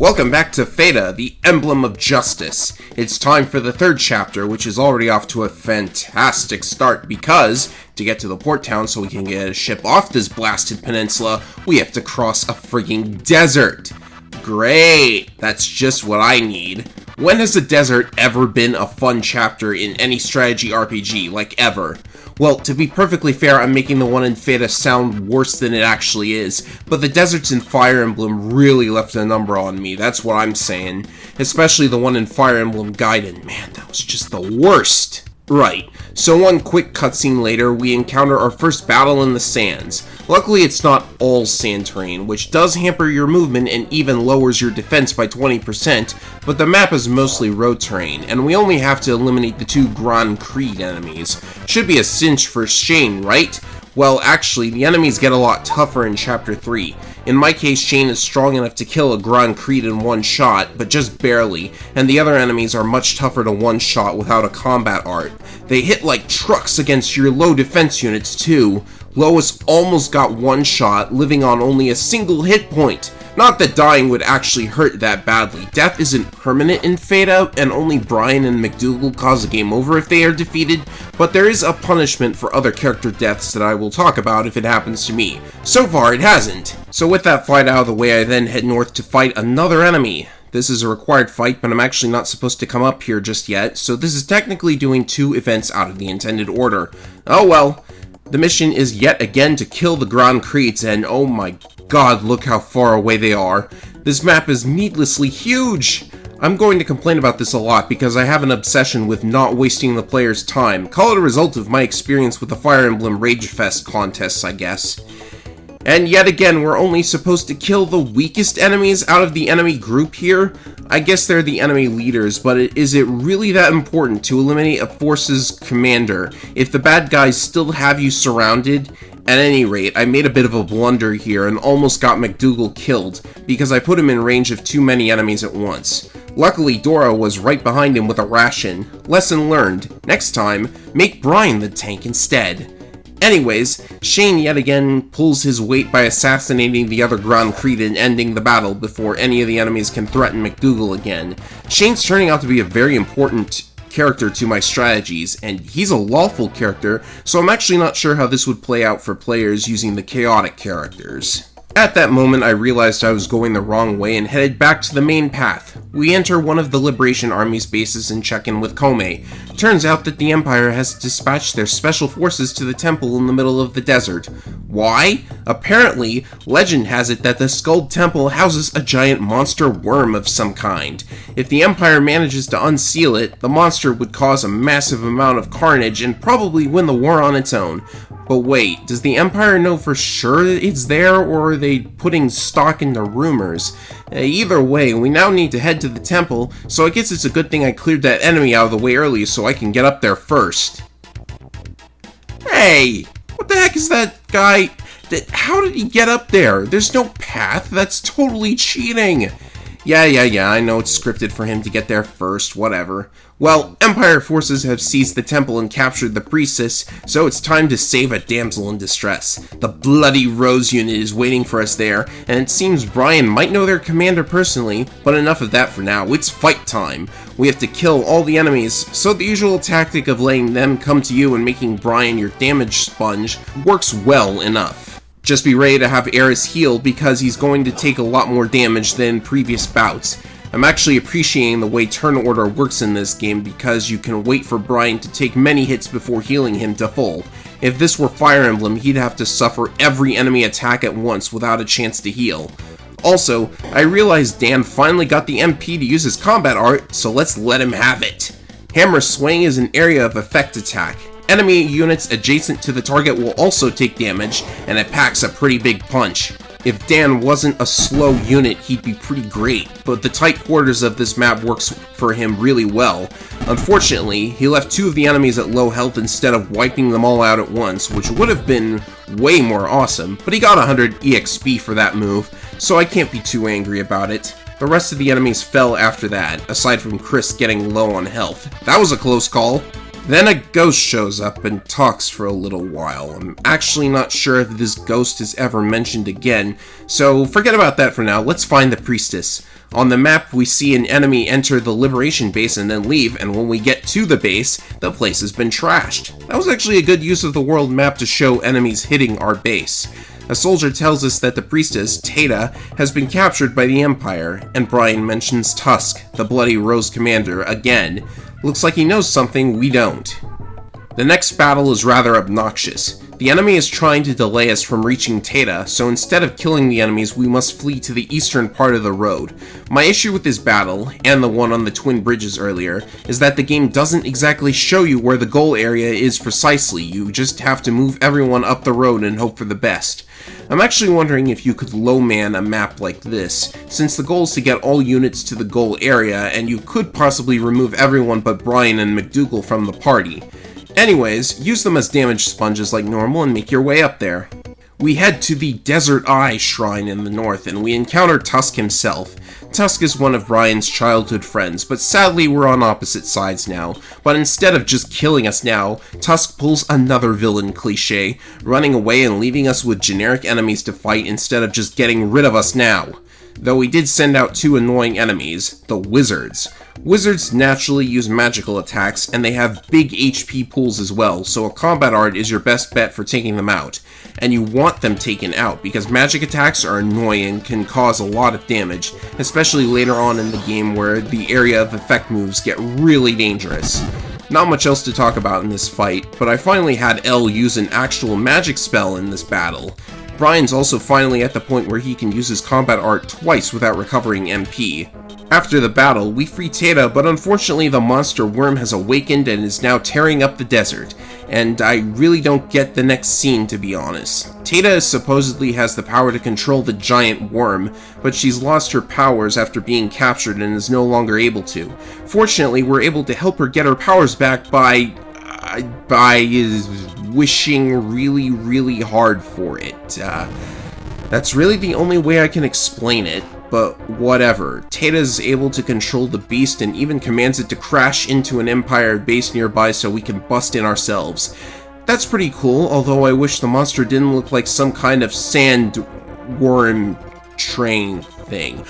Welcome back to FEDA, the Emblem of Justice. It's time for the third chapter, which is already off to a fantastic start because, to get to the port town so we can get a ship off this blasted peninsula, we have to cross a freaking desert. Great, that's just what I need. When has the desert ever been a fun chapter in any strategy RPG, like ever? Well, to be perfectly fair, I'm making the one in FEDA sound worse than it actually is, but the deserts in Fire Emblem really left a number on me, that's what I'm saying. Especially the one in Fire Emblem Gaiden. Man, that was just the worst. Right, so one quick cutscene later, we encounter our first battle in the sands. Luckily, it's not all sand terrain, which does hamper your movement and even lowers your defense by 20%, but the map is mostly road terrain, and we only have to eliminate the two Grand Creed enemies. Should be a cinch for Shane, right? Well, actually, the enemies get a lot tougher in Chapter 3. In my case, Shane is strong enough to kill a Grand Creed in one shot, but just barely, and the other enemies are much tougher to one-shot without a combat art. They hit like trucks against your low defense units, too. Lois almost got one shot, living on only a single hit point. Not that dying would actually hurt that badly. Death isn't permanent in FEDA, and only Brian and McDougal cause a game over if they are defeated, but there is a punishment for other character deaths that I will talk about if it happens to me. So far, it hasn't. So with that fight out of the way, I then head north to fight another enemy. This is a required fight, but I'm actually not supposed to come up here just yet, so this is technically doing two events out of the intended order. Oh well. The mission is yet again to kill the Grand Creeds, and oh my god, look how far away they are. This map is needlessly huge! I'm going to complain about this a lot because I have an obsession with not wasting the player's time. Call it a result of my experience with the Fire Emblem Rage Fest contests, I guess. And yet again, we're only supposed to kill the weakest enemies out of the enemy group here? I guess they're the enemy leaders, but is it really that important to eliminate a force's commander if the bad guys still have you surrounded? At any rate, I made a bit of a blunder here and almost got McDougal killed because I put him in range of too many enemies at once. Luckily, Dora was right behind him with a ration. Lesson learned. Next time, make Brian the tank instead. Anyways, Shane yet again pulls his weight by assassinating the other Grand Creed and ending the battle before any of the enemies can threaten McDougal again. Shane's turning out to be a very important character to my strategies, and he's a lawful character, so I'm actually not sure how this would play out for players using the chaotic characters. At that moment, I realized I was going the wrong way and headed back to the main path. We enter one of the Liberation Army's bases and check in with Kome. Turns out that the Empire has dispatched their special forces to the temple in the middle of the desert. Why? Apparently, legend has it that the Skulled Temple houses a giant monster worm of some kind. If the Empire manages to unseal it, the monster would cause a massive amount of carnage and probably win the war on its own. But wait, does the Empire know for sure it's there, or are they putting stock into rumors? Either way, we now need to head to the temple, so I guess it's a good thing I cleared that enemy out of the way early so I can get up there first. Hey! What the heck is that guy? How did he get up there? There's no path, that's totally cheating! Yeah, I know it's scripted for him to get there first, whatever. Well, Empire forces have seized the temple and captured the priestess, so it's time to save a damsel in distress. The bloody Rose unit is waiting for us there, and it seems Brian might know their commander personally, but enough of that for now, it's fight time. We have to kill all the enemies, so the usual tactic of letting them come to you and making Brian your damage sponge works well enough. Just be ready to have Eris heal because he's going to take a lot more damage than previous bouts. I'm actually appreciating the way turn order works in this game because you can wait for Brian to take many hits before healing him to full. If this were Fire Emblem, he'd have to suffer every enemy attack at once without a chance to heal. Also, I realized Dan finally got the MP to use his combat art, so let's let him have it. Hammer Swing is an area of effect attack. Enemy units adjacent to the target will also take damage, and it packs a pretty big punch. If Dan wasn't a slow unit, he'd be pretty great, but the tight quarters of this map works for him really well. Unfortunately, he left two of the enemies at low health instead of wiping them all out at once, which would have been way more awesome, but he got 100 EXP for that move, so I can't be too angry about it. The rest of the enemies fell after that, aside from Chris getting low on health. That was a close call. Then a ghost shows up and talks for a little while. I'm actually not sure if this ghost is ever mentioned again, so forget about that for now. Let's find the priestess. On the map, we see an enemy enter the Liberation base and then leave, and when we get to the base, the place has been trashed. That was actually a good use of the world map to show enemies hitting our base. A soldier tells us that the priestess, FEDA, has been captured by the Empire, and Brian mentions Tusk, the Bloody Rose commander, again. Looks like he knows something we don't. The next battle is rather obnoxious. The enemy is trying to delay us from reaching FEDA, so instead of killing the enemies, we must flee to the eastern part of the road. My issue with this battle, and the one on the Twin Bridges earlier, is that the game doesn't exactly show you where the goal area is precisely. You just have to move everyone up the road and hope for the best. I'm actually wondering if you could low-man a map like this, since the goal is to get all units to the goal area, and you could possibly remove everyone but Brian and McDougal from the party. Anyways, use them as damage sponges like normal and make your way up there. We head to the Desert Eye Shrine in the north, and we encounter Tusk himself. Tusk is one of Brian's childhood friends, but sadly we're on opposite sides now. But instead of just killing us now, Tusk pulls another villain cliche, running away and leaving us with generic enemies to fight instead of just getting rid of us now. Though we did send out two annoying enemies, the Wizards. Wizards naturally use magical attacks, and they have big HP pools as well, so a combat art is your best bet for taking them out. And you want them taken out, because magic attacks are annoying and can cause a lot of damage, especially later on in the game where the area of effect moves get really dangerous. Not much else to talk about in this fight, but I finally had L use an actual magic spell in this battle. Brian's also finally at the point where he can use his combat art twice without recovering MP. After the battle, we free FEDA, but unfortunately the monster worm has awakened and is now tearing up the desert, and I really don't get the next scene, to be honest. FEDA supposedly has the power to control the giant worm, but she's lost her powers after being captured and is no longer able to. Fortunately, we're able to help her get her powers back by wishing really, really hard for it. That's really the only way I can explain it. But whatever. FEDA is able to control the beast and even commands it to crash into an Empire base nearby so we can bust in ourselves. That's pretty cool, although I wish the monster didn't look like some kind of sand worm train thing.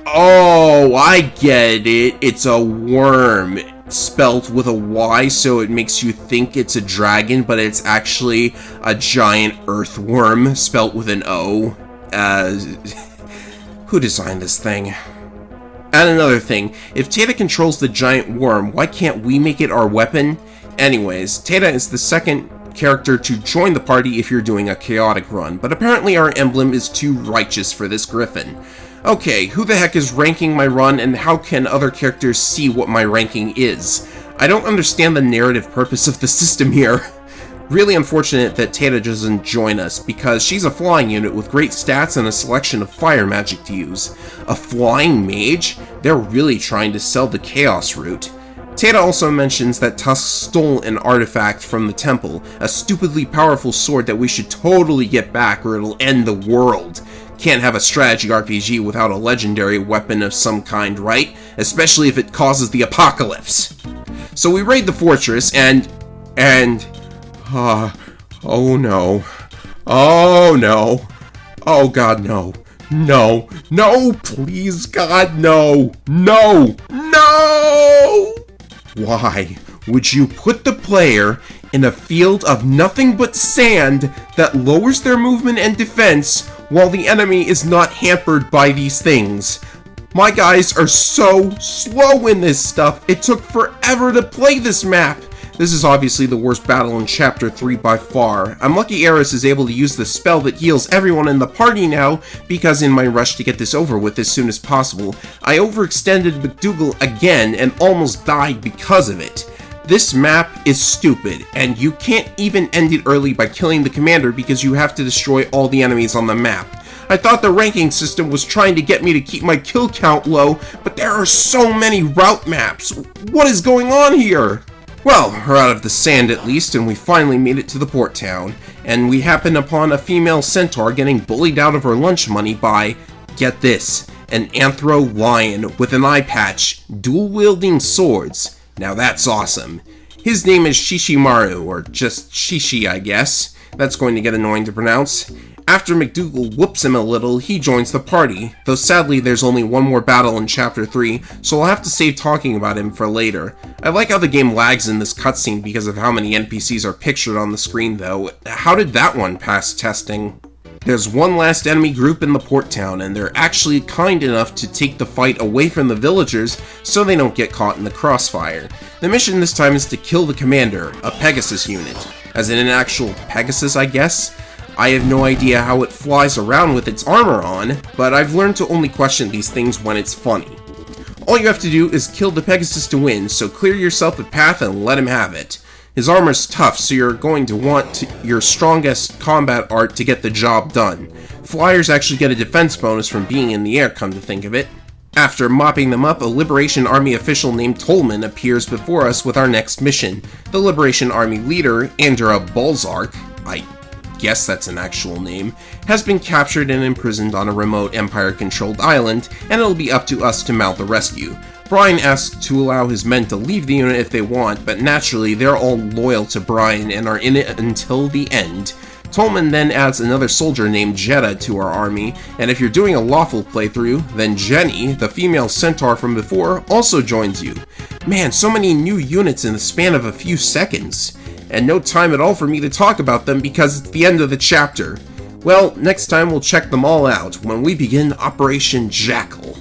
Oh, I get it. It's a worm spelt with a Y, so it makes you think it's a dragon, but it's actually a giant earthworm spelt with an O. Who designed this thing? And another thing, if FEDA controls the giant worm, why can't we make it our weapon? Anyways, FEDA is the second character to join the party if you're doing a chaotic run, but apparently our emblem is too righteous for this griffin. Okay, who the heck is ranking my run, and how can other characters see what my ranking is? I don't understand the narrative purpose of the system here. Really unfortunate that FEDA doesn't join us, because she's a flying unit with great stats and a selection of fire magic to use. A flying mage? They're really trying to sell the Chaos route. FEDA also mentions that Tusk stole an artifact from the temple, a stupidly powerful sword that we should totally get back or it'll end the world. Can't have a strategy RPG without a legendary weapon of some kind, right? Especially if it causes the apocalypse. So we raid the fortress oh no. Oh no. Oh god, no. No. No, please, God, no. No. No! Why would you put the player in a field of nothing but sand that lowers their movement and defense while the enemy is not hampered by these things? My guys are so slow in this stuff. It took forever to play this map. This is obviously the worst battle in Chapter 3 by far. I'm lucky Eris is able to use the spell that heals everyone in the party now, because in my rush to get this over with as soon as possible, I overextended McDougal again and almost died because of it. This map is stupid, and you can't even end it early by killing the commander because you have to destroy all the enemies on the map. I thought the ranking system was trying to get me to keep my kill count low, but there are so many route maps. What is going on here? Well, we're out of the sand at least, and we finally made it to the port town, and we happen upon a female centaur getting bullied out of her lunch money by, get this, an anthro lion with an eye patch, dual-wielding swords. Now that's awesome. His name is Shishimaru, or just Shishi, I guess. That's going to get annoying to pronounce. After McDougal whoops him a little, he joins the party, though sadly there's only one more battle in Chapter 3, so I'll have to save talking about him for later. I like how the game lags in this cutscene because of how many NPCs are pictured on the screen though. How did that one pass testing? There's one last enemy group in the port town, and they're actually kind enough to take the fight away from the villagers so they don't get caught in the crossfire. The mission this time is to kill the commander, a Pegasus unit. As in an actual Pegasus, I guess? I have no idea how it flies around with its armor on, but I've learned to only question these things when it's funny. All you have to do is kill the Pegasus to win, so clear yourself a path and let him have it. His armor's tough, so you're going to want your strongest combat art to get the job done. Flyers actually get a defense bonus from being in the air, come to think of it. After mopping them up, a Liberation Army official named Tolman appears before us with our next mission. The Liberation Army leader, Andra Balzark, I guess that's an actual name, has been captured and imprisoned on a remote Empire-controlled island, and it'll be up to us to mount the rescue. Brian asks to allow his men to leave the unit if they want, but naturally they're all loyal to Brian and are in it until the end. Tolman then adds another soldier named Jetta to our army, and if you're doing a lawful playthrough, then Jenny, the female centaur from before, also joins you. Man, so many new units in the span of a few seconds. And no time at all for me to talk about them because it's the end of the chapter. Well, next time we'll check them all out when we begin Operation Jackal.